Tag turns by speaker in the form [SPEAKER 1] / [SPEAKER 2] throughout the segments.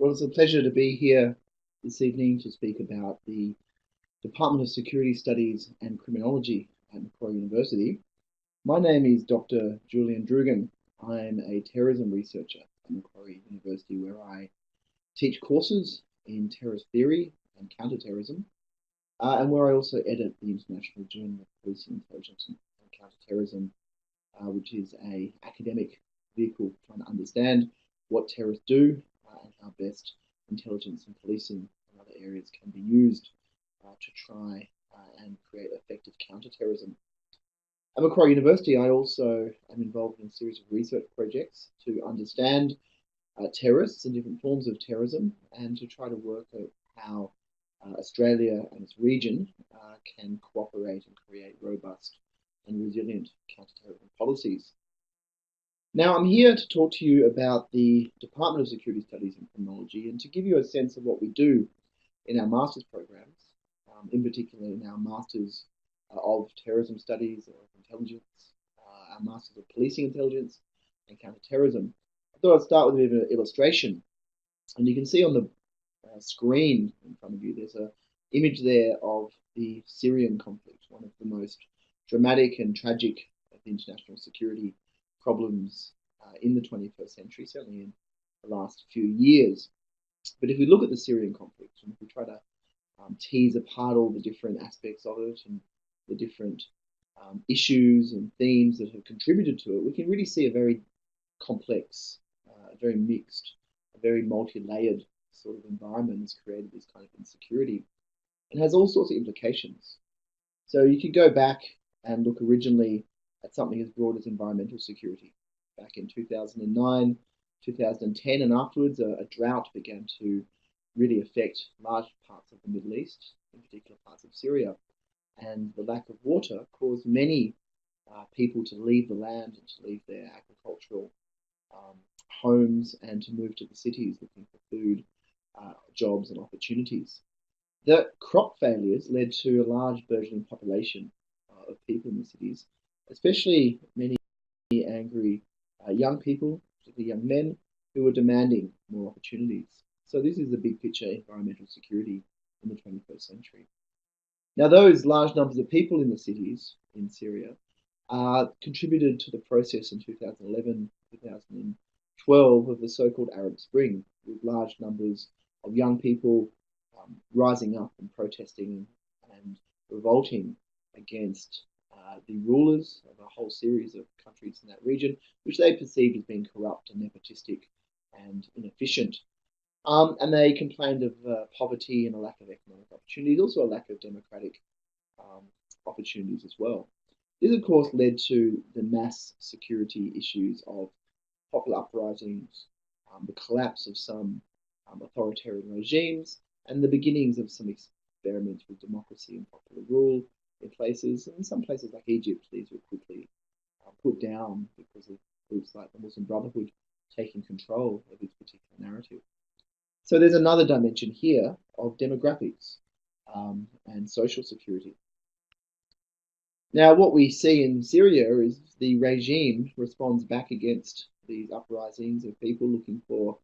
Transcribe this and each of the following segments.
[SPEAKER 1] Well, it's a pleasure to be here this evening to speak about the Department of Security Studies and Criminology at Macquarie University. My name is Dr. Julian Droogan. I'm a terrorism researcher at Macquarie University where I teach courses in terrorist theory and counterterrorism, and where I also edit the International Journal of Policing, Intelligence and Counterterrorism, which is an academic vehicle trying to understand what terrorists do and how best intelligence and policing and other areas can be used to try and create effective counterterrorism. At Macquarie University, I also am involved in a series of research projects to understand terrorists and different forms of terrorism and to try to work out how Australia and its region can cooperate and create robust and resilient counterterrorism policies. Now, I'm here to talk to you about the Department of Security Studies and Criminology and to give you a sense of what we do in our master's programs, in particular in our Masters of Terrorism Studies or Intelligence, our Masters of Policing Intelligence and Counterterrorism. I thought I'd start with a bit of an illustration. And you can see on the screen in front of you, there's an image there of the Syrian conflict, one of the most dramatic and tragic of international security problems in the 21st century, certainly in the last few years. But if we look at the Syrian conflict and if we try to tease apart all the different aspects of it and the different issues and themes that have contributed to it, we can really see a very complex, very mixed, a very multi-layered sort of environment that's created this kind of insecurity and has all sorts of implications. So you could go back and look originally at something as broad as environmental security. Back in 2009, 2010, and afterwards, a drought began to really affect large parts of the Middle East, in particular parts of Syria. And the lack of water caused many people to leave the land and to leave their agricultural homes and to move to the cities looking for food, jobs, and opportunities. The crop failures led to a large burgeoning population of people in the cities, especially many angry young people, particularly young men, who were demanding more opportunities. So this is the big picture environmental security in the 21st century. Now, those large numbers of people in the cities in Syria contributed to the process in 2011, 2012 of the so-called Arab Spring, with large numbers of young people rising up and protesting and revolting against the rulers of a whole series of countries in that region, which they perceived as being corrupt and nepotistic and inefficient. And they complained of poverty and a lack of economic opportunities, also a lack of democratic opportunities as well. This, of course, led to the mass security issues of popular uprisings, the collapse of some authoritarian regimes, and the beginnings of some experiments with democracy and popular rule in places. In some places like Egypt, these were quickly put down because of groups like the Muslim Brotherhood taking control of this particular narrative. So there's another dimension here of demographics and social security. Now, what we see in Syria is the regime responds back against these uprisings of people looking for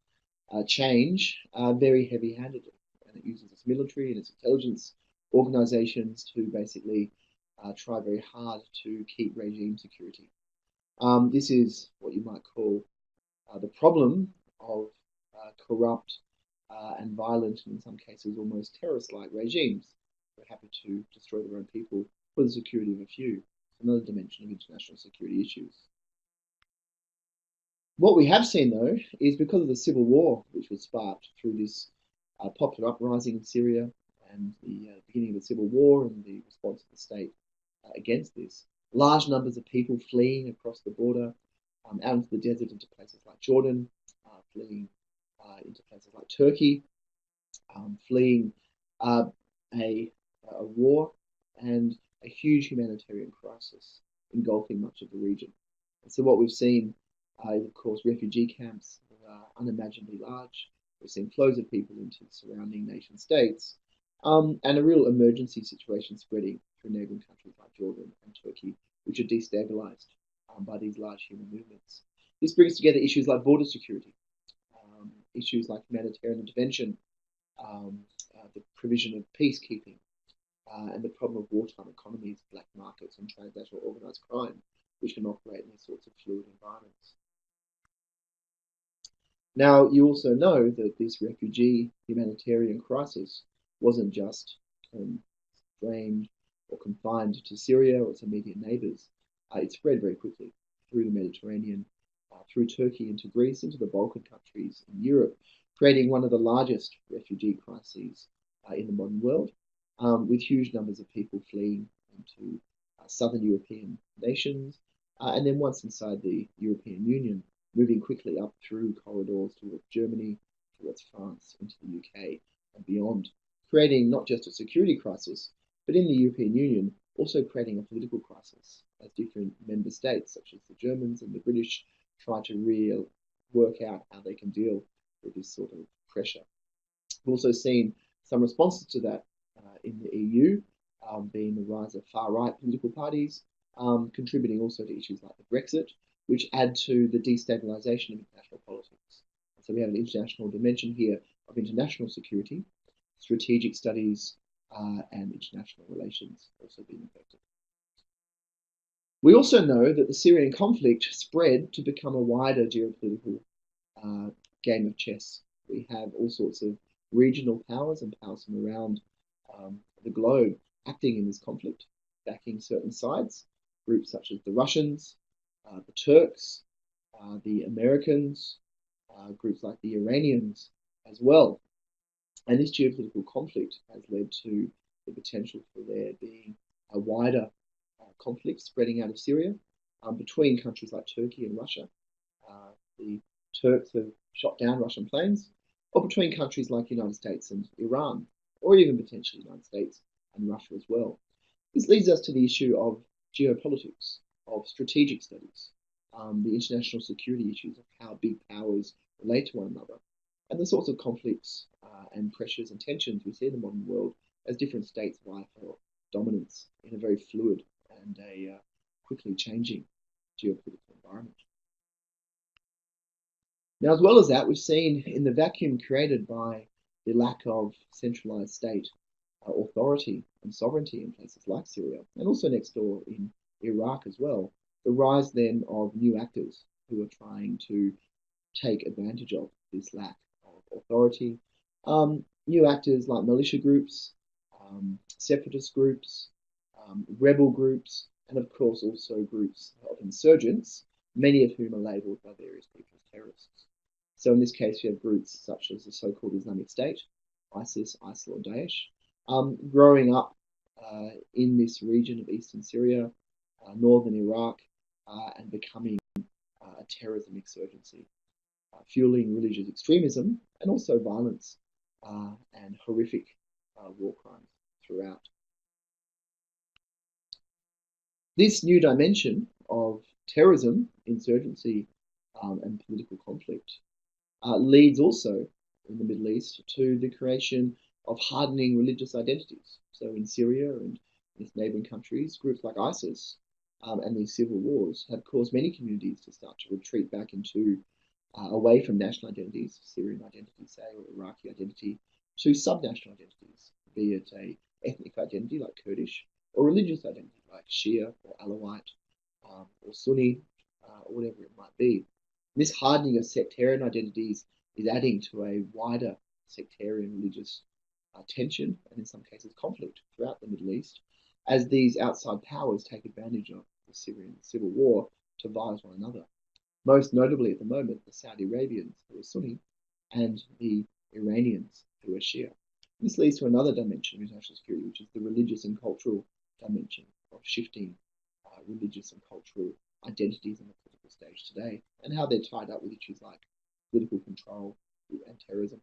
[SPEAKER 1] change very heavy-handedly. And it uses its military and its intelligence organizations to basically try very hard to keep regime security. This is what you might call the problem of corrupt and violent, and in some cases almost terrorist-like regimes who are happy to destroy their own people for the security of a few. It's another dimension of international security issues. What we have seen, though, is because of the civil war which was sparked through this popular uprising in Syria and the beginning of the civil war and the response of the state against this, large numbers of people fleeing across the border out into the desert, into places like Jordan, fleeing into places like Turkey, fleeing a war and a huge humanitarian crisis engulfing much of the region. And so what we've seen is, of course, refugee camps that are unimaginably large. We've seen flows of people into the surrounding nation states, and a real emergency situation spreading through neighboring countries like Jordan and Turkey, which are destabilized by these large human movements. This brings together issues like border security, issues like humanitarian intervention, the provision of peacekeeping, and the problem of wartime economies, black markets, and transnational organised crime, which can operate in these sorts of fluid environments. Now, you also know that this refugee humanitarian crisis wasn't just constrained or confined to Syria or its immediate neighbours. It spread very quickly through the Mediterranean, through Turkey into Greece, into the Balkan countries in Europe, creating one of the largest refugee crises in the modern world, with huge numbers of people fleeing into southern European nations, and then once inside the European Union, moving quickly up through corridors towards Germany, towards France, into the UK, and beyond, creating not just a security crisis, but in the European Union, also creating a political crisis as different member states, such as the Germans and the British, try to work out how they can deal with this sort of pressure. We've also seen some responses to that in the EU, being the rise of far-right political parties, contributing also to issues like the Brexit, which add to the destabilisation of international politics. So we have an international dimension here of international security, strategic studies, and international relations also being affected. We also know that the Syrian conflict spread to become a wider geopolitical game of chess. We have all sorts of regional powers and powers from around the globe acting in this conflict, backing certain sides, groups such as the Russians, the Turks, the Americans, groups like the Iranians as well. And this geopolitical conflict has led to the potential for there being a wider conflict spreading out of Syria between countries like Turkey and Russia. The Turks have shot down Russian planes, or between countries like the United States and Iran, or even potentially the United States and Russia as well. This leads us to the issue of geopolitics, of strategic studies, the international security issues of how big powers relate to one another, and the sorts of conflicts and pressures and tensions we see in the modern world as different states vie for dominance in a very fluid and a quickly changing geopolitical environment. Now, as well as that, we've seen in the vacuum created by the lack of centralized state authority and sovereignty in places like Syria, and also next door in Iraq as well, the rise then of new actors who are trying to take advantage of this lack of authority. New actors like militia groups, separatist groups, rebel groups, and of course also groups of insurgents, many of whom are labelled by various people as terrorists. So in this case, you have groups such as the so-called Islamic State, ISIS, ISIL, or Daesh, growing up in this region of eastern Syria, northern Iraq, and becoming a terrorism insurgency, fueling religious extremism and also violence and horrific war crimes throughout. This new dimension of terrorism, insurgency, and political conflict leads also in the Middle East to the creation of hardening religious identities. So in Syria and its neighboring countries, groups like ISIS and these civil wars have caused many communities to start to retreat back into away from national identities, Syrian identity, say, or Iraqi identity, to subnational identities, be it a ethnic identity like Kurdish, or religious identity like Shia or Alawite or Sunni, or whatever it might be. This hardening of sectarian identities is adding to a wider sectarian religious tension and in some cases conflict throughout the Middle East as these outside powers take advantage of the Syrian civil war to vie with one another. Most notably at the moment, the Saudi Arabians, who are Sunni, and the Iranians, who are Shia. This leads to another dimension of international security, which is the religious and cultural dimension of shifting religious and cultural identities on the political stage today, and how they're tied up with issues like political control and terrorism.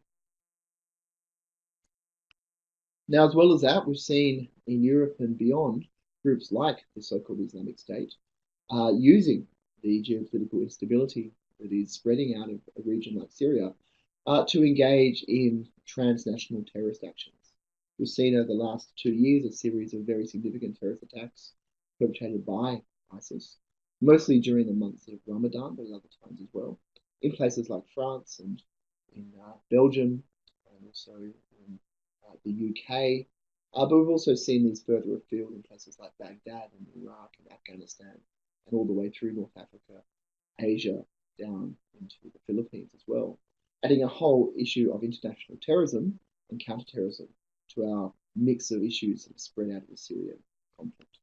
[SPEAKER 1] Now, as well as that, we've seen in Europe and beyond groups like the so-called Islamic State using the geopolitical instability that is spreading out of a region like Syria to engage in transnational terrorist actions. We've seen over the last 2 years a series of very significant terrorist attacks perpetrated by ISIS, mostly during the months of Ramadan, but at other times as well, in places like France and in Belgium and also in the UK. But we've also seen these further afield in places like Baghdad and Iraq and Afghanistan and all the way through North Africa, Asia, down into the Philippines as well, adding a whole issue of international terrorism and counterterrorism to our mix of issues that have spread out of the Syrian conflict.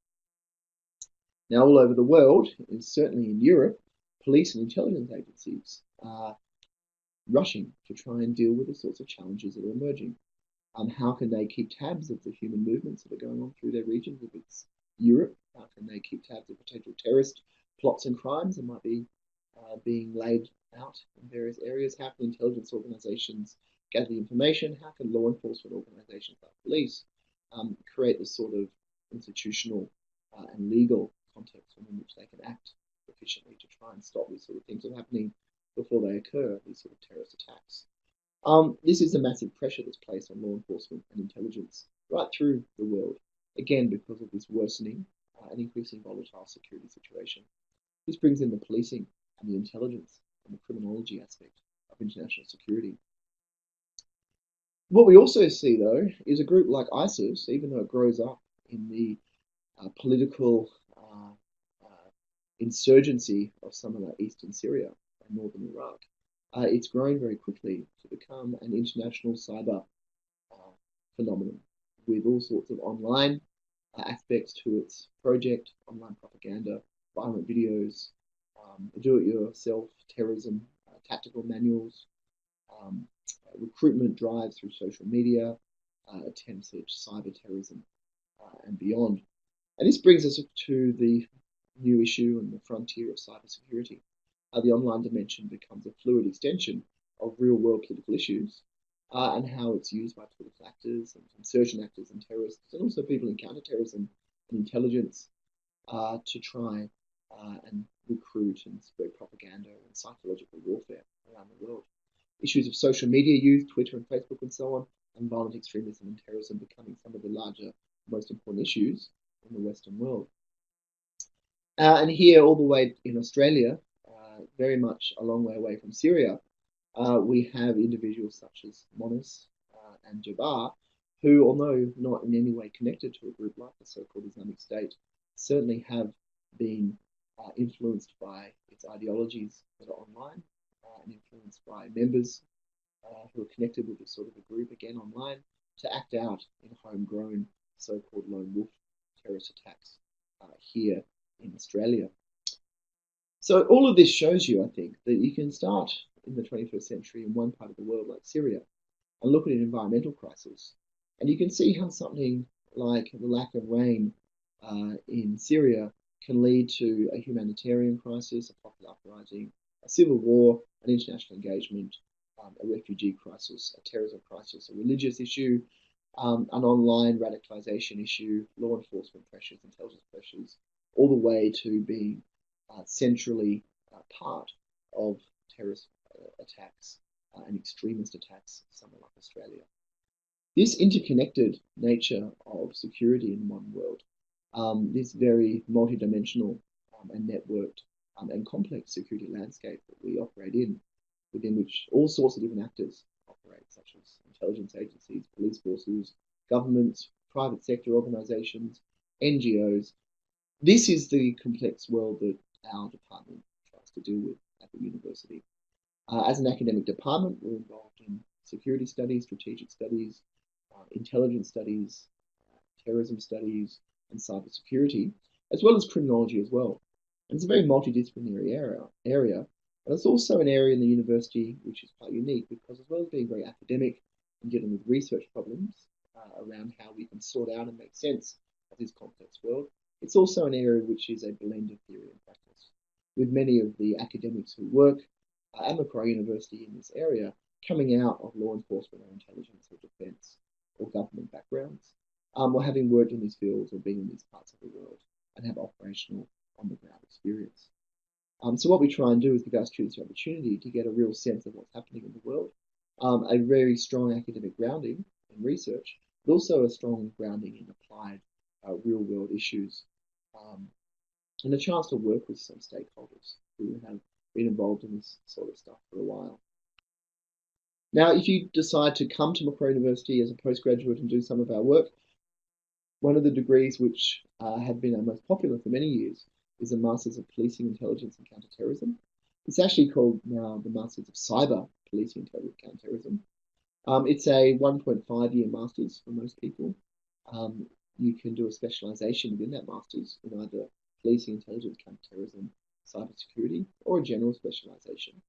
[SPEAKER 1] Now, all over the world, and certainly in Europe, police and intelligence agencies are rushing to try and deal with the sorts of challenges that are emerging. How can they keep tabs of the human movements that are going on through their regions? If it's Europe, how can they keep tabs of potential terrorist plots and crimes that might be being laid out in various areas? How can intelligence organizations gather the information? How can law enforcement organizations like police create the sort of institutional and legal context within which they can act efficiently to try and stop these sort of things from happening before they occur, these sort of terrorist attacks? This is a massive pressure that's placed on law enforcement and intelligence right through the world, again, because of this worsening and increasing volatile security situation. This brings in the policing and the intelligence and the criminology aspect of international security. What we also see, though, is a group like ISIS, even though it grows up in the political insurgency of somewhere like eastern Syria and northern Iraq, it's grown very quickly to become an international cyber phenomenon with all sorts of online aspects to its project, online propaganda, violent videos, do-it-yourself terrorism, tactical manuals, recruitment drives through social media, attempts at cyber terrorism and beyond. And this brings us to the new issue and the frontier of cybersecurity. The online dimension becomes a fluid extension of real-world political issues and how it's used by political actors and insurgent actors and terrorists and also people in counterterrorism and intelligence to try and recruit and spread propaganda and psychological warfare around the world. Issues of social media use, Twitter and Facebook and so on, and violent extremism and terrorism becoming some of the larger, most important issues in the Western world. And here, all the way in Australia, very much a long way away from Syria, we have individuals such as Monis and Jabbar, who, although not in any way connected to a group like the so-called Islamic State, certainly have been influenced by its ideologies that are online and influenced by members who are connected with this sort of a group, again online, to act out in homegrown so-called lone wolf terrorist attacks here in Australia. So all of this shows you, I think, that you can start in the 21st century in one part of the world like Syria and look at an environmental crisis. And you can see how something like the lack of rain in Syria can lead to a humanitarian crisis, a popular uprising, a civil war, an international engagement, a refugee crisis, a terrorism crisis, a religious issue, an online radicalization issue, law enforcement pressures, intelligence pressures, all the way to being centrally part of terrorist attacks and extremist attacks somewhere like Australia. This interconnected nature of security in one world, this very multidimensional and networked and complex security landscape that we operate in, within which all sorts of different actors operate, such as intelligence agencies, police forces, governments, private sector organizations, NGOs. This is the complex world that our department tries to deal with at the university. As an academic department, we're involved in security studies, strategic studies, intelligence studies, terrorism studies, and cybersecurity, as well as criminology as well. And it's a very multidisciplinary area, but it's also an area in the university which is quite unique because, as well as being very academic and dealing with research problems around how we can sort out and make sense of this complex world, it's also an area which is a blend of theory and practice, with many of the academics who work at Macquarie University in this area coming out of law enforcement or intelligence or defence or government backgrounds, or having worked in these fields or been in these parts of the world and have operational on-the-ground experience. So what we try and do is give our students the opportunity to get a real sense of what's happening in the world, a very strong academic grounding in research, but also a strong grounding in applied real-world issues, and a chance to work with some stakeholders who have been involved in this sort of stuff for a while. Now, if you decide to come to Macquarie University as a postgraduate and do some of our work, one of the degrees which have been our most popular for many years is a Masters of Policing, Intelligence and Counterterrorism. It's actually called now the Masters of Cyber Policing, Intelligence and Counterterrorism. It's a 1.5-year Masters for most people. You can do a specialization within that Masters in either policing, intelligence, counterterrorism, cybersecurity, or a general specialization.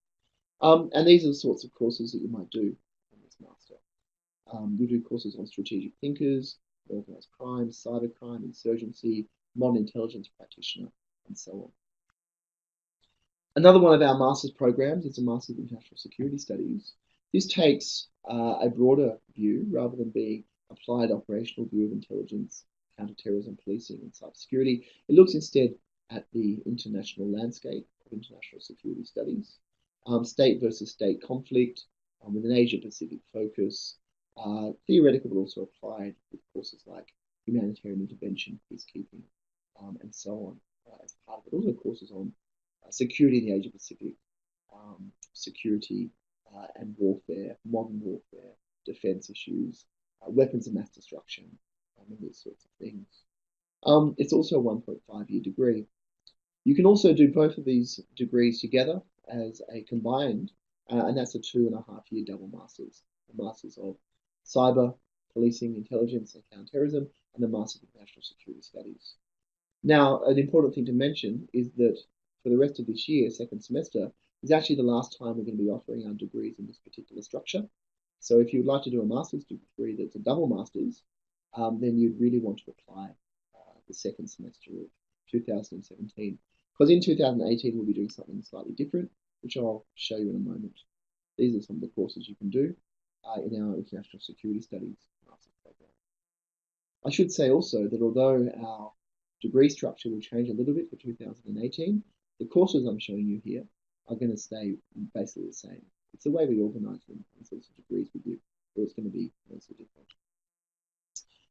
[SPEAKER 1] And these are the sorts of courses that you might do in this Master. You do courses on strategic thinkers, organised crime, cybercrime, insurgency, modern intelligence practitioner, and so on. Another one of our master's programs is a Master's of International Security Studies. This takes a broader view rather than being applied operational view of intelligence, counterterrorism, policing, and cybersecurity. It looks instead at the international landscape of international security studies, state versus state conflict, with an Asia-Pacific focus, theoretical but also applied with courses like humanitarian intervention, peacekeeping, and so on as part of it. Also courses on security in the Asia-Pacific, security and warfare, modern warfare, defense issues, weapons of mass destruction, and these sorts of things. It's also a 1.5-year degree. You can also do both of these degrees together as a combined, and that's a 2.5-year double Masters. The Masters of Cyber, Policing, Intelligence and Counterterrorism, and the Masters of National Security Studies. Now, an important thing to mention is that for the rest of this year, second semester, is actually the last time we're going to be offering our degrees in this particular structure. So if you'd like to do a master's degree that's a double master's, then you'd really want to apply the second semester of 2017. Because in 2018, we'll be doing something slightly different, which I'll show you in a moment. These are some of the courses you can do in our International Security Studies master's program. I should say also that although our degree structure will change a little bit for 2018, the courses I'm showing you here are going to stay basically the same. It's the way we organize them in sorts of degrees with you, or it's going to be mostly different.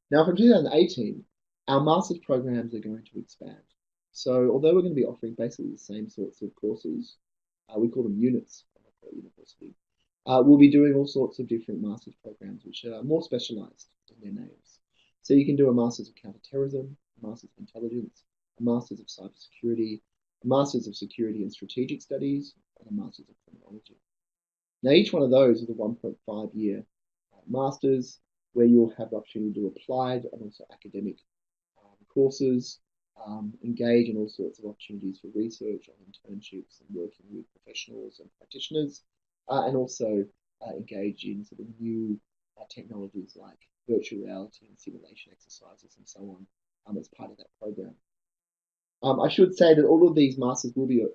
[SPEAKER 1] Now, from 2018, our master's programs are going to expand. So although we're going to be offering basically the same sorts of courses, we call them units at Macquarie University, we'll be doing all sorts of different master's programs which are more specialized in their names. So you can do a Master's of Counterterrorism, a Master's of Intelligence, a Master's of Cybersecurity, a Master's of Security and Strategic Studies, and a Master's of Criminology. Now, each one of those is a 1.5-year Master's where you'll have the opportunity to do applied and also academic courses, engage in all sorts of opportunities for research on internships and working with professionals and practitioners, and also engage in sort of new technologies like virtual reality and simulation exercises and so on as part of that program. I should say that all of these masters will be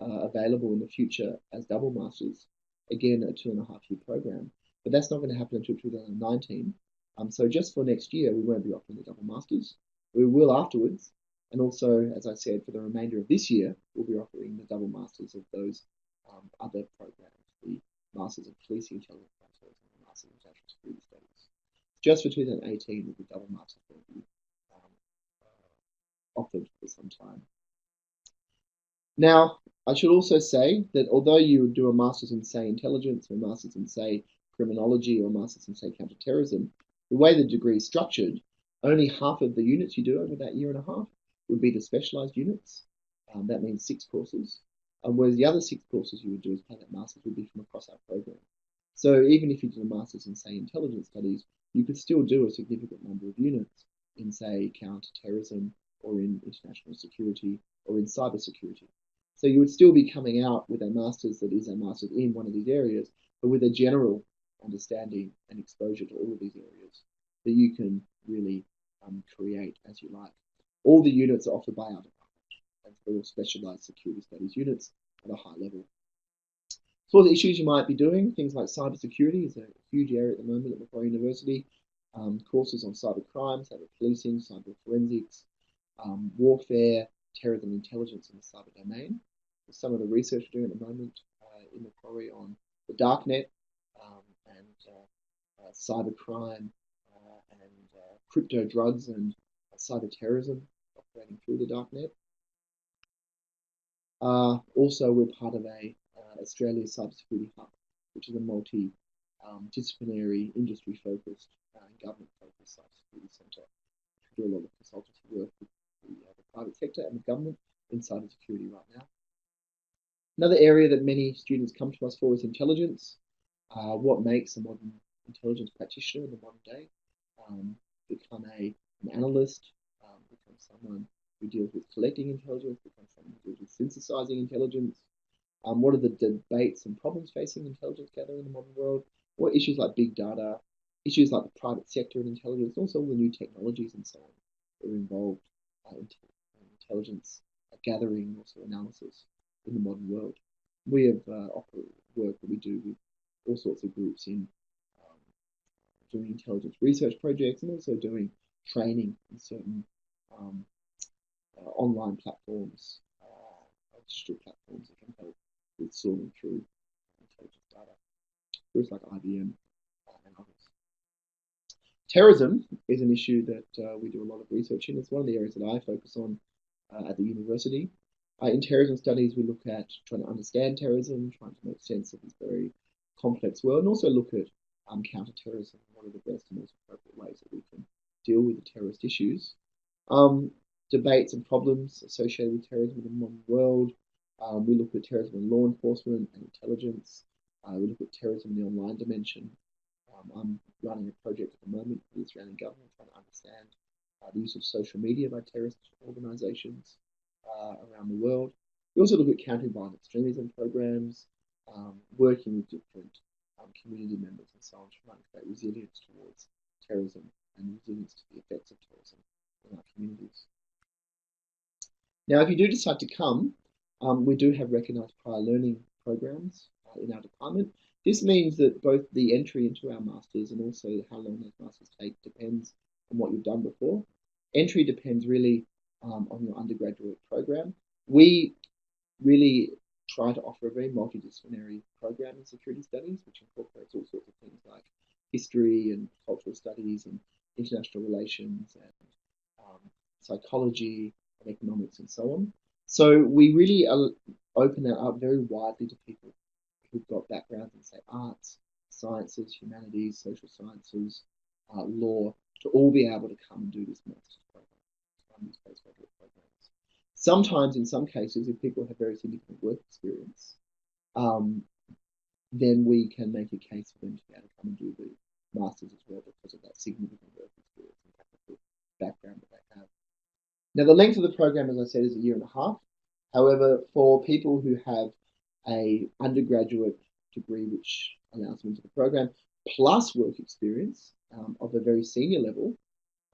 [SPEAKER 1] available in the future as double masters, again a 2.5-year program, but that's not going to happen until 2019. So just for next year, we won't be offering the double masters. We will afterwards, and also, as I said, for the remainder of this year, we'll be offering the double masters of those other programs, the Masters of Policing, Intelligence, and the Masters of International Security Studies. Just for 2018, the double masters will be offered for some time. Now, I should also say that although you would do a master's in, say, intelligence, or a master's in, say, criminology, or a master's in, say, counterterrorism, the way the degree is structured, only half of the units you do over that year and a half would be the specialized units. That means 6 courses. Whereas the other 6 courses you would do as part of that master's would be from across our program. So even if you did a master's in, say, intelligence studies, you could still do a significant number of units in, say, counterterrorism, or in international security, or in cybersecurity. So you would still be coming out with a master's that is a master's in one of these areas, but with a general understanding and exposure to all of these areas that you can really create as you like. All the units are offered by our department, and they're all specialized security studies units at a high level. So the issues you might be doing, things like cybersecurity is a huge area at the moment at Macquarie University. Courses on cyber crime, cyber policing, cyber forensics, warfare, terrorism intelligence in the cyber domain. There's some of the research we're doing at the moment in Macquarie on the darknet and cyber crime and crypto drugs and cyber terrorism operating through the darknet. Also, we're part of a Australia Cybersecurity Hub, which is a multi disciplinary, industry-focused, and government-focused cybersecurity centre. We do a lot of consultancy work with the private sector and the government in cybersecurity right now. Another area that many students come to us for is intelligence. What makes a modern intelligence practitioner in the modern day? Become an analyst, become someone who deals with collecting intelligence, become someone who deals with synthesizing intelligence. What are the debates and problems facing intelligence gathering in the modern world? What issues like big data, issues like the private sector and intelligence, also all the new technologies and so on that are involved in intelligence gathering, also analysis in the modern world. We have work that we do with all sorts of groups in doing intelligence research projects and also doing training in certain online platforms, digital platforms that can help with sorting through intelligence data. Groups like IBM and others. Terrorism is an issue that we do a lot of research in. It's one of the areas that I focus on at the university. In terrorism studies, we look at trying to understand terrorism, trying to make sense of this very complex world, and also look at counterterrorism. What are the best and most appropriate ways that we can deal with the terrorist issues? Debates and problems associated with terrorism in the modern world. We look at terrorism in law enforcement and intelligence. We look at terrorism in the online dimension. I'm running a project at the moment for the Australian government trying to understand the use of social media by terrorist organisations around the world. We also look at countering violent extremism programs, working with different community members and so on to try and create resilience towards terrorism and resilience to the effects of terrorism in our communities. Now, if you do decide to come, we do have recognised prior learning programs in our department. This means that both the entry into our masters and also how long those masters take depends on what you've done before. Entry depends really on your undergraduate program. We really try to offer a very multidisciplinary program in security studies, which incorporates all sorts of things like history and cultural studies and international relations and psychology and economics and so on. So we really open that up very widely to people who've got backgrounds in, say, arts, sciences, humanities, social sciences, law, to all be able to come and do this master's program, these postgraduate programs. Sometimes, in some cases, if people have very significant work experience, then we can make a case for them to be able to come and do the masters as well because of that significant work experience and technical background that they have. Now, the length of the program, as I said, is 1.5 years. However, for people who have an undergraduate degree which allows them into the program, plus work experience of a very senior level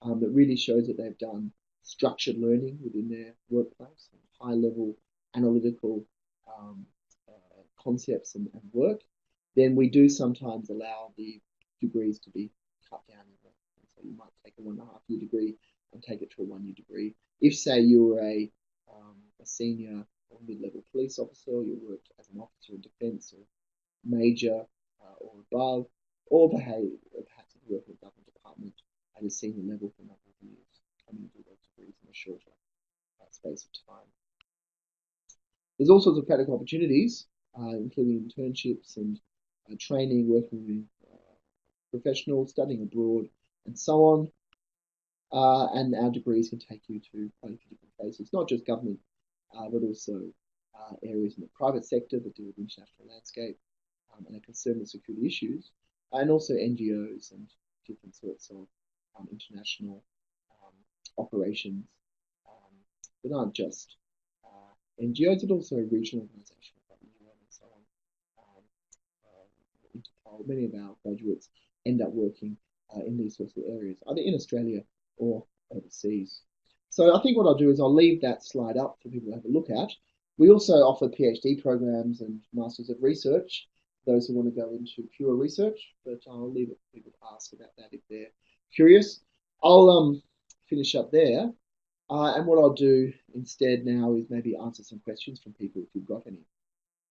[SPEAKER 1] that really shows that they've done structured learning within their workplace, high-level analytical concepts and work, then we do sometimes allow the degrees to be cut down. So you might take a 1.5 year degree and take it to a 1 year degree. If, say, you were a senior or mid-level police officer, you worked as an officer in defence or major or above, or perhaps you work in a government department at a senior level for a number of years, coming to those degrees in a shorter space of time. There's all sorts of practical opportunities, including internships and training, working with professionals, studying abroad, and so on. And our degrees can take you to quite a few different places, not just government, but also areas in the private sector that deal with the international landscape and are concerned with security issues, and also NGOs and different sorts of international operations that aren't just NGOs, but also regional organisations like the UN and so on. Interpol, many of our graduates end up working in these sorts of areas, either in Australia or overseas. So I think what I'll do is I'll leave that slide up for people to have a look at. We also offer PhD programs and Masters of Research, those who want to go into pure research, but I'll leave it for people to ask about that if they're curious. I'll finish up there. And what I'll do instead now is maybe answer some questions from people if you've got any.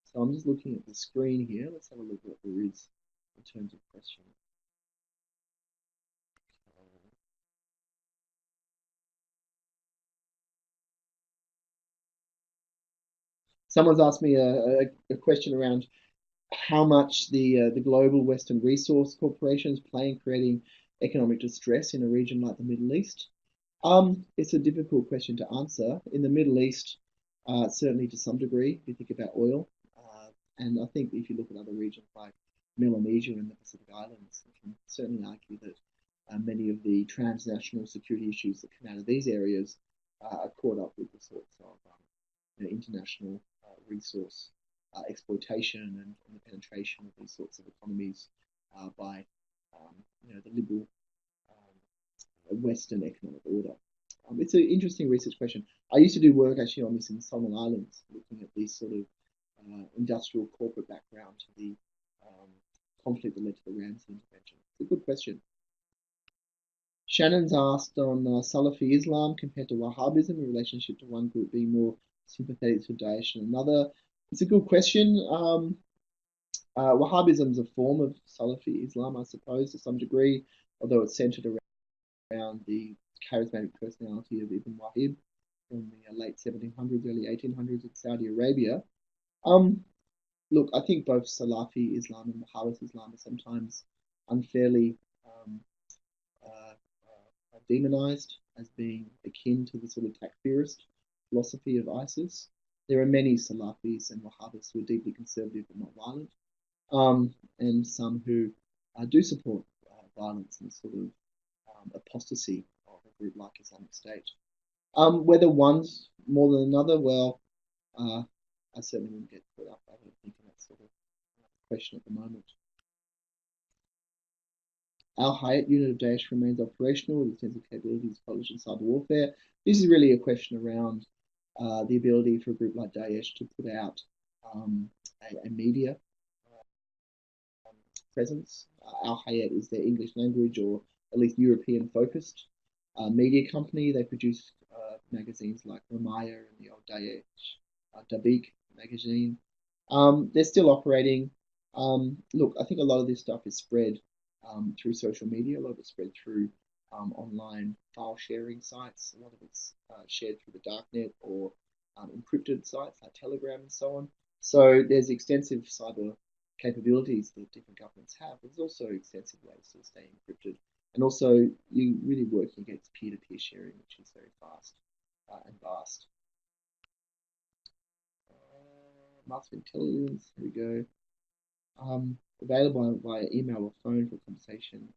[SPEAKER 1] So I'm just looking at the screen here. Let's have a look at what there is in terms of questions. Someone's asked me a question around how much the global Western resource corporations play in creating economic distress in a region like the Middle East? It's a difficult question to answer. In the Middle East, certainly to some degree, if you think about oil, and I think if you look at other regions like Melanesia and the Pacific Islands, you can certainly argue that many of the transnational security issues that come out of these areas are caught up with the sorts of international resource exploitation and the penetration of these sorts of economies by the liberal Western economic order. It's an interesting research question. I used to do work actually on this in the Solomon Islands, looking at this sort of industrial corporate background to the conflict that led to the Ramsey intervention. It's a good question. Shannon's asked on Salafi Islam compared to Wahhabism in relationship to one group being more sympathetic to Daesh and another. It's a good question. Wahhabism is a form of Salafi Islam, I suppose, to some degree, although it's centered around the charismatic personality of Ibn Wahib from the late 1700s, early 1800s in Saudi Arabia. Look, I think both Salafi Islam and Wahhabist Islam are sometimes unfairly demonized as being akin to the sort of takfirist philosophy of ISIS. There are many Salafis and Wahhabists who are deeply conservative but not violent, and some who do support violence and sort of apostasy of a group like Islamic State. Whether one's more than another, well, I certainly wouldn't get caught up, I don't think, in that sort of question at the moment. Al Hayat unit of Daesh remains operational with extensive capabilities, college and cyber warfare. This is really a question around the ability for a group like Daesh to put out a media presence. Al Hayat is their English language or at least European focused media company. They produce magazines like Ramaya and the old Daesh Dabiq magazine. They're still operating. Look, I think a lot of this stuff is spread through social media. A lot of it's spread through online file sharing sites. A lot of it's shared through the darknet or encrypted sites like Telegram and so on. So there's extensive cyber capabilities that different governments have. There's also extensive ways to stay encrypted. And also, you really working against peer-to-peer sharing, which is very fast and vast. Master intelligence, here we go. Available via email or phone for conversation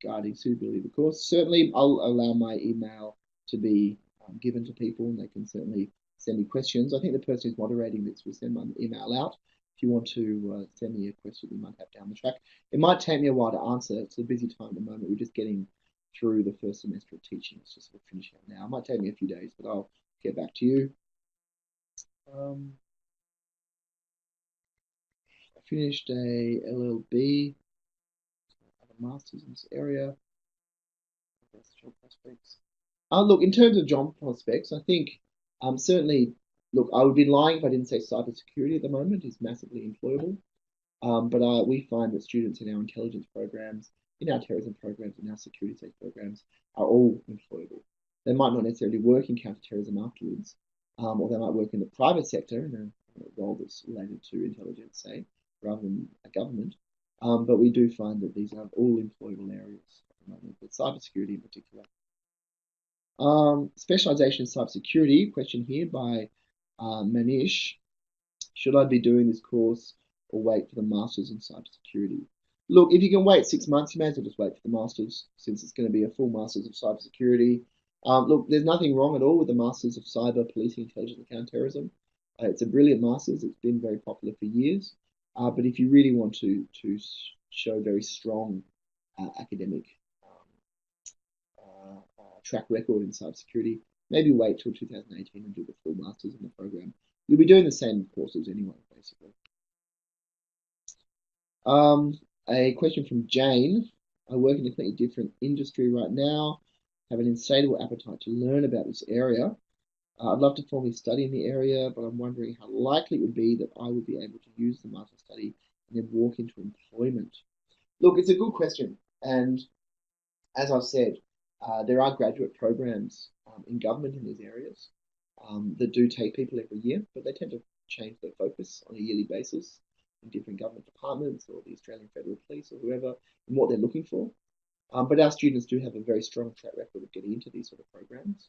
[SPEAKER 1] regarding suitability of the course. Certainly, I'll allow my email to be given to people, and they can certainly send me questions. I think the person who's moderating this will send my email out if you want to send me a question you might have down the track. It might take me a while to answer. It's a busy time at the moment. We're just getting through the first semester of teaching. It's just sort of finishing up now. It might take me a few days, but I'll get back to you. I finished a LLB, a master's in this area. Job prospects. Look, in terms of job prospects, I think certainly, look, I would be lying if I didn't say cybersecurity at the moment is massively employable. But we find that students in our intelligence programs, in our terrorism programs, in our security state programs are all employable. They might not necessarily work in counterterrorism afterwards, or they might work in the private sector in a role that's related to intelligence, say, rather than a government. But we do find that these are all employable areas at the moment, but cybersecurity in particular. Specialization in cybersecurity, question here by Manish. Should I be doing this course or wait for the Masters in Cybersecurity? Look, if you can wait 6 months, you may as well just wait for the Masters, since it's going to be a full Masters of Cybersecurity. Look, there's nothing wrong at all with the Masters of Cyber, Policing, Intelligence and Counterterrorism. It's a brilliant Masters. It's been very popular for years. But if you really want to show very strong academic track record in cybersecurity, maybe wait till 2018 and do the full Masters in the program. You'll be doing the same courses anyway, basically. A question from Jane. I work in a completely different industry right now, have an insatiable appetite to learn about this area. I'd love to formally study in the area, but I'm wondering how likely it would be that I would be able to use the master study and then walk into employment. Look, it's a good question. And as I've said, there are graduate programs in government in these areas that do take people every year, but they tend to change their focus on a yearly basis. in different government departments or the Australian Federal Police or whoever and what they're looking for. But our students do have a very strong track record of getting into these sort of programs.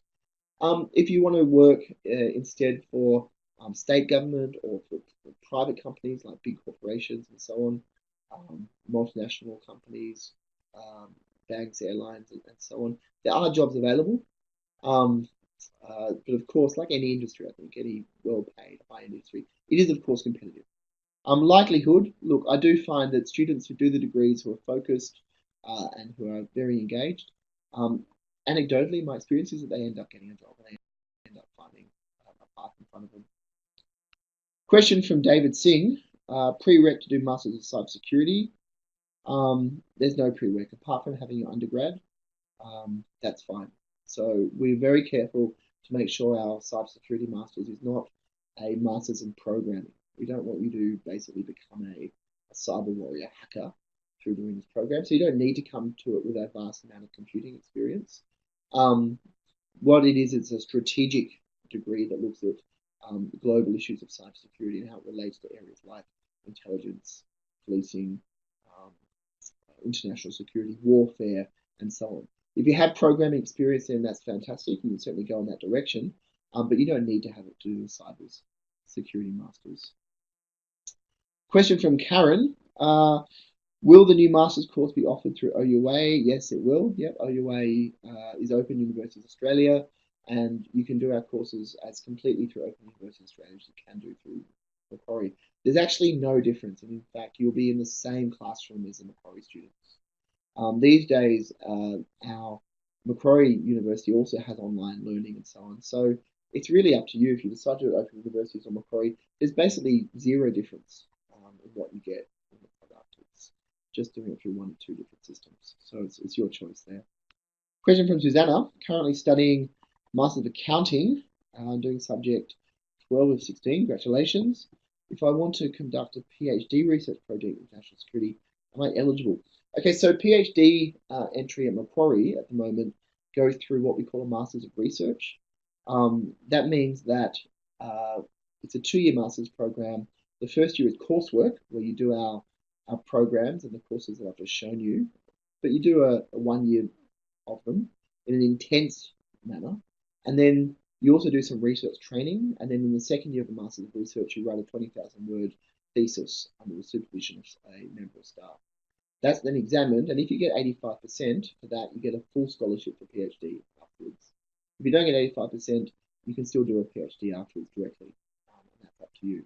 [SPEAKER 1] If you want to work instead for state government or for private companies like big corporations and so on, multinational companies, banks, airlines, and so on, there are jobs available. But of course, like any industry, I think any well-paid high industry, it is of course competitive. Likelihood, look, I do find that students who do the degrees who are focused and who are very engaged, anecdotally, my experience is that they end up getting a job and they end up finding a path in front of them. Question from David Singh, prereq to do Masters of Cybersecurity. There's no prereq apart from having your undergrad. That's fine. So we're very careful to make sure our cybersecurity masters is not a master's in programming. We don't want you to basically become a cyber warrior hacker through doing this program. So you don't need to come to it with a vast amount of computing experience. What it is, it's a strategic degree that looks at global issues of cybersecurity and how it relates to areas like intelligence, policing, international security, warfare, and so on. If you have programming experience, then that's fantastic. You can certainly go in that direction, but you don't need to have it to do the cyber security masters. Question from Karen. Will the new master's course be offered through OUA? Yes, it will. Yep, OUA is Open Universities Australia, and you can do our courses as completely through Open Universities Australia as you can do through Macquarie. There's actually no difference, and in fact, you'll be in the same classroom as the Macquarie students. These days, our Macquarie University also has online learning and so on. So it's really up to you if you decide to do Open Universities or Macquarie. There's basically zero difference in what you get in the product. It's just doing it through one or two different systems. So it's your choice there. Question from Susanna, currently studying Master's of Accounting, doing subject 12 of 16, congratulations. If I want to conduct a PhD research project in national security, am I eligible? Okay, so PhD entry at Macquarie at the moment goes through what we call a Masters of Research. That means that it's a 2-year master's program. The first year is coursework, where you do our programs and the courses that I've just shown you, but you do a 1 year of them in an intense manner. And then you also do some research training. And then in the second year of the Masters of Research, you write a 20,000-word thesis under the supervision of a member of staff. That's then examined, and if you get 85% for that, you get a full scholarship for PhD afterwards. If you don't get 85%, you can still do a PhD afterwards directly, and that's up to you.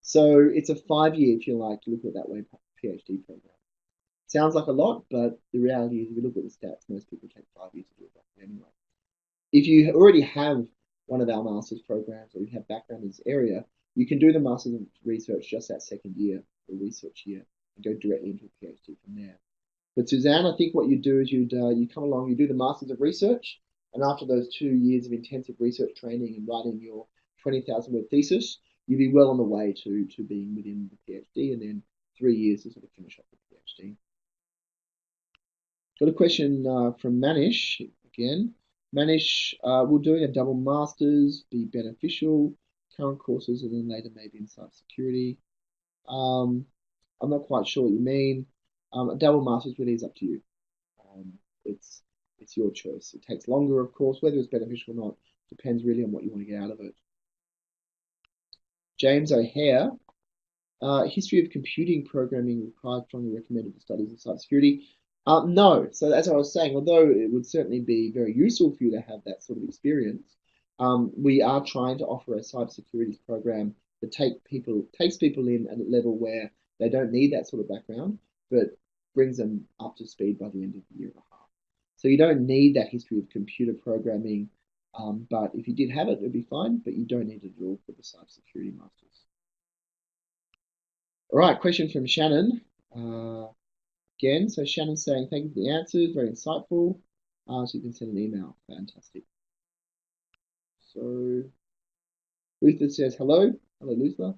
[SPEAKER 1] So it's a 5-year, if you like, to look at it that way, PhD program. Sounds like a lot, but the reality is, if you look at the stats, most people take 5 years to do it anyway. If you already have one of our master's programs or you have background in this area, you can do the Masters of Research just that second year, the research year, and go directly into a PhD from there. But Suzanne, I think what you do is you come along, you do the Masters of Research, and after those 2 years of intensive research training and writing your 20,000-word thesis, you'll be well on the way to being within the PhD, and then 3 years to sort of finish up the PhD. Got a question from Manish again. Manish, will doing a double master's be beneficial? Current courses and then later maybe in cybersecurity. I'm not quite sure what you mean. A double master's really is up to you. It's your choice. It takes longer, of course. Whether it's beneficial or not depends really on what you want to get out of it. James O'Hare, history of computing programming required strongly recommended for studies of cybersecurity. No. So as I was saying, although it would certainly be very useful for you to have that sort of experience, we are trying to offer a cybersecurity program that takes people in at a level where they don't need that sort of background, but brings them up to speed by the end of the year and a half. So you don't need that history of computer programming, but if you did have it, it'd be fine, but you don't need it at all for the cybersecurity masters. All right, question from Shannon. Again, so Shannon's saying, thank you for the answers, very insightful. So you can send an email, fantastic. So Luther says hello. Hello, Luther.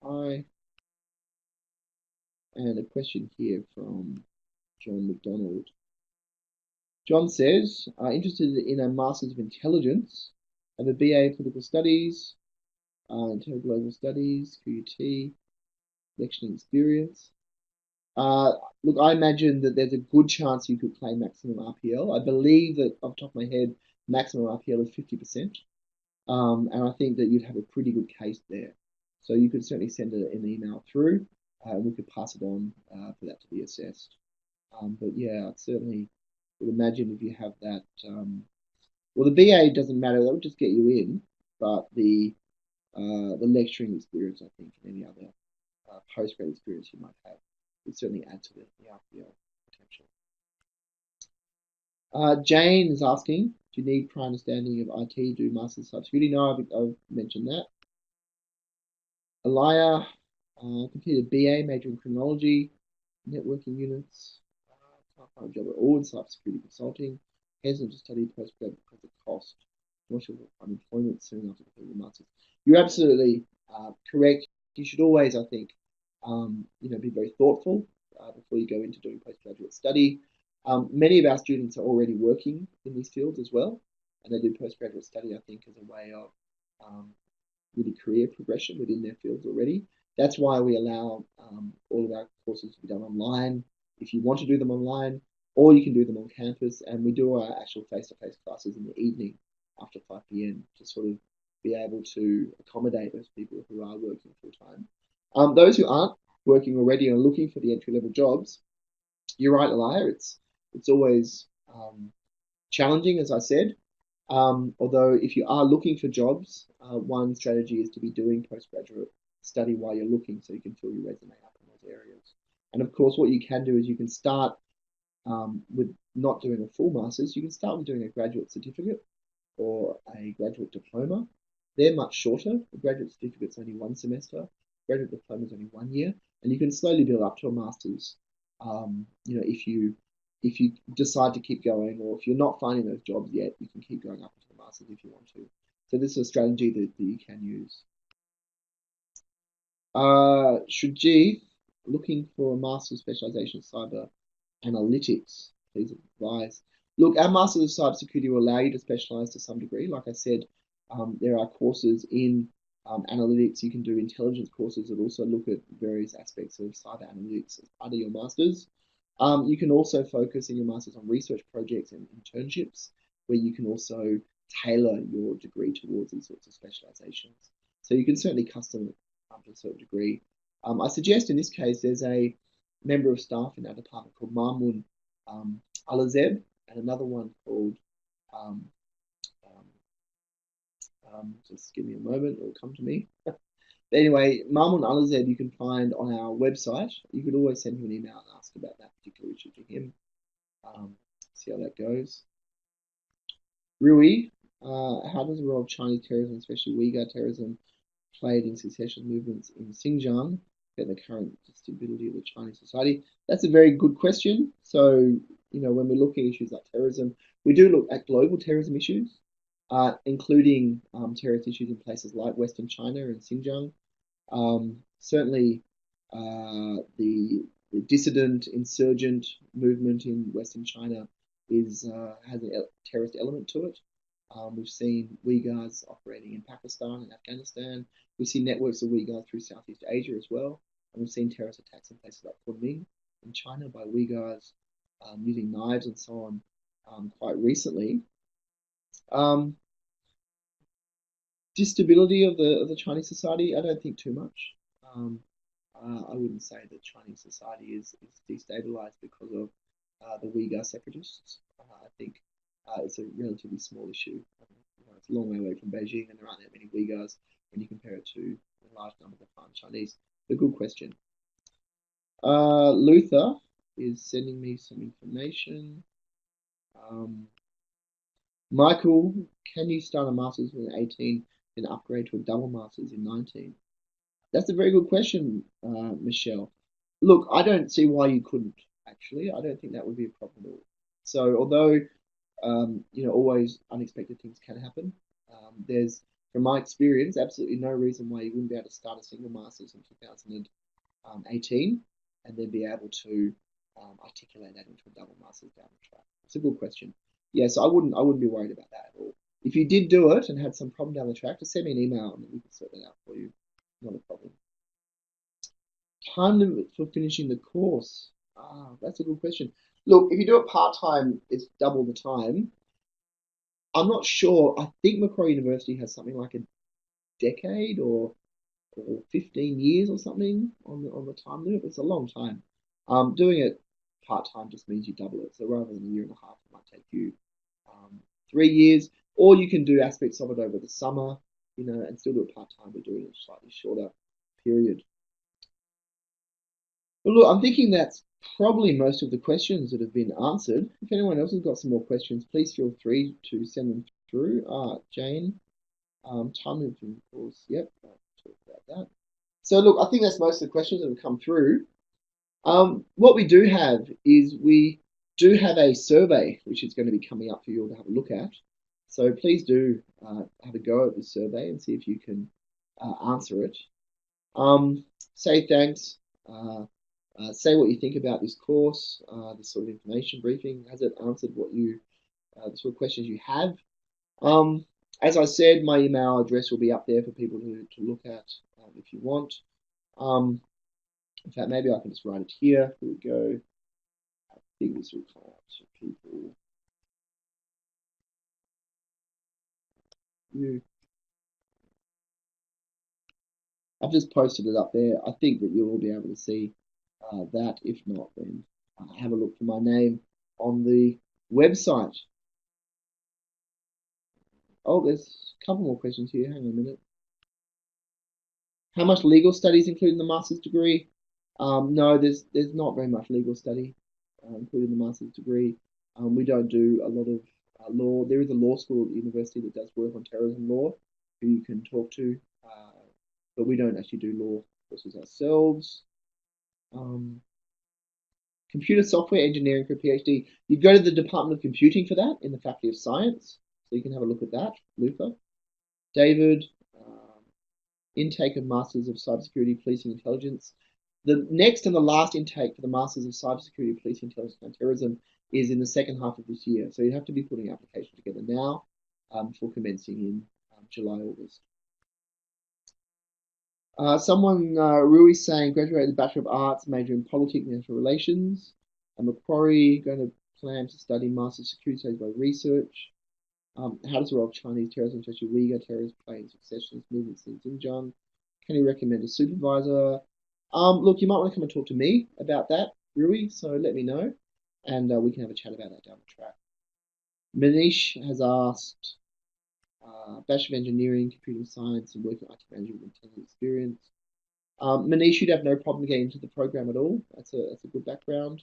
[SPEAKER 1] Hi. And a question here from John McDonald. John says, interested in a Master's of Intelligence, have a BA in Political Studies, Global Studies, QUT. lecturing experience. Look, I imagine that there's a good chance you could claim maximum RPL. I believe that off the top of my head, maximum RPL is 50%. And I think that you'd have a pretty good case there. So you could certainly send an email through, and we could pass it on for that to be assessed. But yeah, I certainly would imagine if you have that. Well, the BA doesn't matter; that would just get you in. But the lecturing experience, I think, and any other postgrad experience you might have would certainly add to the RPL potential. Jane is asking, do you need prior understanding of IT to do Master's Cybersecurity? No, I've mentioned that. Elia completed BA, major in Criminology, networking units, can't find a job at all in cybersecurity consulting, hesitant to study postgrad because of cost. Not sure what unemployment soon after completing the Master's. You're absolutely correct. You should always, I think, be very thoughtful before you go into doing postgraduate study. Many of our students are already working in these fields as well, and they do postgraduate study, I think, as a way of really career progression within their fields already. That's why we allow all of our courses to be done online if you want to do them online, or you can do them on campus, and we do our actual face-to-face classes in the evening after 5 p.m. to sort of be able to accommodate those people who are working full-time. Those who aren't working already and are looking for the entry-level jobs, you're right, Elia, it's always challenging, as I said. Although if you are looking for jobs, one strategy is to be doing postgraduate study while you're looking so you can fill your resume up in those areas. And of course, what you can do is you can start with not doing a full master's. You can start with doing a graduate certificate or a graduate diploma. They're much shorter. The graduate certificate's only 1 semester. Graduate diploma is only 1 year. And you can slowly build up to a master's, if you decide to keep going, or if you're not finding those jobs yet, you can keep going up into the masters if you want to. So this is a strategy that you can use. Shujit, looking for a master's specialization in cyber analytics, please advise. Look, our Masters of Cybersecurity will allow you to specialize to some degree. Like I said, there are courses in analytics. You can do intelligence courses that also look at various aspects of cyber analytics as part of your masters. You can also focus in your masters on research projects and internships, where you can also tailor your degree towards these sorts of specializations. So you can certainly custom it to a certain degree. I suggest in this case there's a member of staff in our department called Mamun Alazeb, and another one called just give me a moment, it'll come to me. Anyway, Mamun Alazeb you can find on our website. You could always send him an email and ask about that particular issue to him. See how that goes. Rui, how does the role of Chinese terrorism, especially Uyghur terrorism, played in secession movements in Xinjiang and the current stability of the Chinese society? That's a very good question. So, when we look at issues like terrorism, we do look at global terrorism issues, including terrorist issues in places like Western China and Xinjiang. Certainly, the dissident insurgent movement in Western China has a terrorist element to it. We've seen Uyghurs operating in Pakistan and Afghanistan. We've seen networks of Uyghurs through Southeast Asia as well. And we've seen terrorist attacks in places like Kunming in China by Uyghurs using knives and so on quite recently. Destability of the Chinese society, I don't think too much. I wouldn't say that Chinese society is destabilized because of the Uyghur separatists. I think it's a relatively small issue. It's a long way away from Beijing, and there aren't that many Uyghurs when you compare it to the large numbers of Han Chinese. A good question. Luther is sending me some information. Michael, can you start a master's with 18 and upgrade to a double master's in 19? That's a very good question, Michelle. Look, I don't see why you couldn't, actually. I don't think that would be a problem at all. So although, always unexpected things can happen, there's, from my experience, absolutely no reason why you wouldn't be able to start a single master's in 2018 and then be able to articulate that into a double master's down the track. It's a good question. Yes, I wouldn't be worried about that at all. If you did do it and had some problem down the track, just send me an email and we can sort that out for you. Not a problem. Time limit for finishing the course. That's a good question. Look, if you do it part-time, it's double the time. I'm not sure. I think Macquarie University has something like a decade or 15 years or something on the time limit. It's a long time. Doing it part-time just means you double it. So rather than a year and a half, it might take you 3 years, or you can do aspects of it over the summer, and still do it part-time, but do it in a slightly shorter period. Well, look, I'm thinking that's probably most of the questions that have been answered. If anyone else has got some more questions, please feel free to send them through. Jane, time limit, of course. Yep, I'll talk about that. So look, I think that's most of the questions that have come through. What we do have is we do have a survey which is going to be coming up for you all to have a look at. So please do have a go at this survey and see if you can answer it. Say thanks. Say what you think about this course, this sort of information briefing. Has it answered what the sort of questions you have? As I said, my email address will be up there for people to look at if you want. In fact, maybe I can just write it here. Here we go. I think this will come out to people. I've just posted it up there. I think that you'll all be able to see that. If not, then have a look for my name on the website. Oh, there's a couple more questions here. Hang on a minute. How much legal studies including the master's degree? No, there's not very much legal study including the master's degree. We don't do a lot of law. There is a law school at the university that does work on terrorism law, who you can talk to, but we don't actually do law courses ourselves. Computer software engineering for a PhD. You go to the Department of Computing for that in the Faculty of Science, so you can have a look at that. Luther, David, intake of Masters of Cybersecurity, Policing, Intelligence. The next and the last intake for the Masters of Cybersecurity, Policing, Intelligence, and Terrorism is in the second half of this year. So you have to be putting an application together now for commencing in July, August. Rui saying, graduated Bachelor of Arts, major in Politics and International Relations. Macquarie, going to plan to study Master of Security Studies by research. How does the role of Chinese terrorism, especially Uyghur terrorists, play in successionist movements in Xinjiang? Can you recommend a supervisor? Look, you might want to come and talk to me about that, Rui, so let me know, and we can have a chat about that down the track. Manish has asked, Bachelor of Engineering, Computer Science, and working IT Management with 10 years experience. Manish, you'd have no problem getting into the program at all. That's a good background.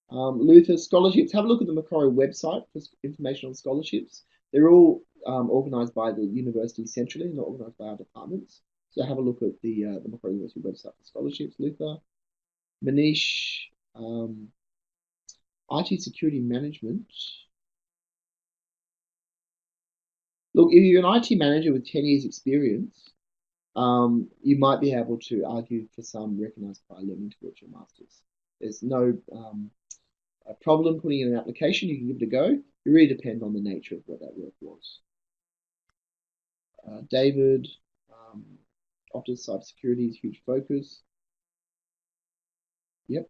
[SPEAKER 1] Luther, scholarships. Have a look at the Macquarie website for information on scholarships. They're all organised by the university centrally, not organised by our departments. So have a look at the Macquarie University website for scholarships, Luther. Manish, IT security management. Look, if you're an IT manager with 10 years experience, you might be able to argue for some recognised prior learning towards your masters. There's no problem putting in an application. You can give it a go. It really depends on the nature of what that work was. David, Optus cybersecurity is huge focus. Yep.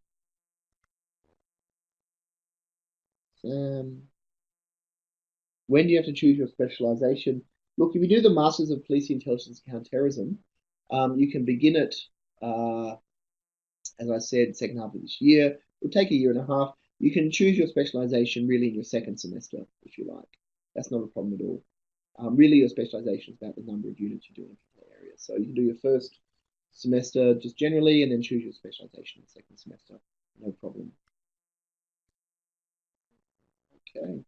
[SPEAKER 1] Sam, when do you have to choose your specialization? Look, if you do the Masters of Policing, Intelligence, and Counterterrorism, you can begin it, as I said, second half of this year. It'll take a year and a half. You can choose your specialization really in your second semester, if you like. That's not a problem at all. Really, your specialization is about the number of units you do in a particular area. So you can do your first semester just generally and then choose your specialization in the second semester. No problem. Okay.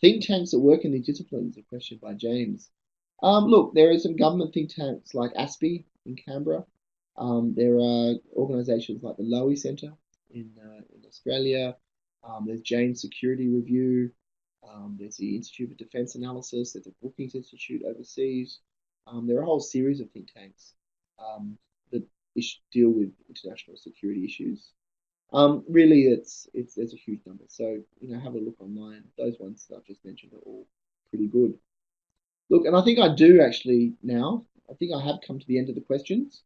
[SPEAKER 1] Think tanks that work in these disciplines, a question by James. Look, there are some government think tanks like ASPI in Canberra. There are organisations like the Lowy Centre in Australia. There's Jane's Security Review. There's the Institute for Defence Analysis. There's the Brookings Institute overseas. There are a whole series of think tanks that deal with international security issues. Really, there's a huge number. So have a look online. Those ones that I've just mentioned are all pretty good. Look, and I think I do actually now I think I have come to the end of the questions.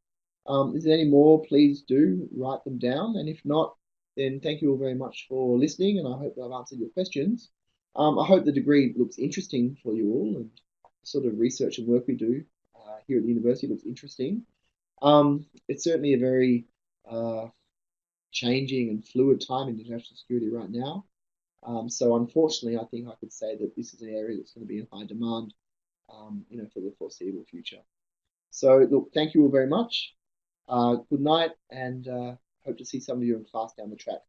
[SPEAKER 1] Is there any more? Please do write them down. And if not, then thank you all very much for listening. And I hope I've answered your questions. I hope the degree looks interesting for you all, and the sort of research and work we do here at the university looks interesting. It's certainly a very changing and fluid time in international security right now. So unfortunately, I think I could say that this is an area that's going to be in high demand, for the foreseeable future. So look, thank you all very much. Good night, and hope to see some of you in class down the track.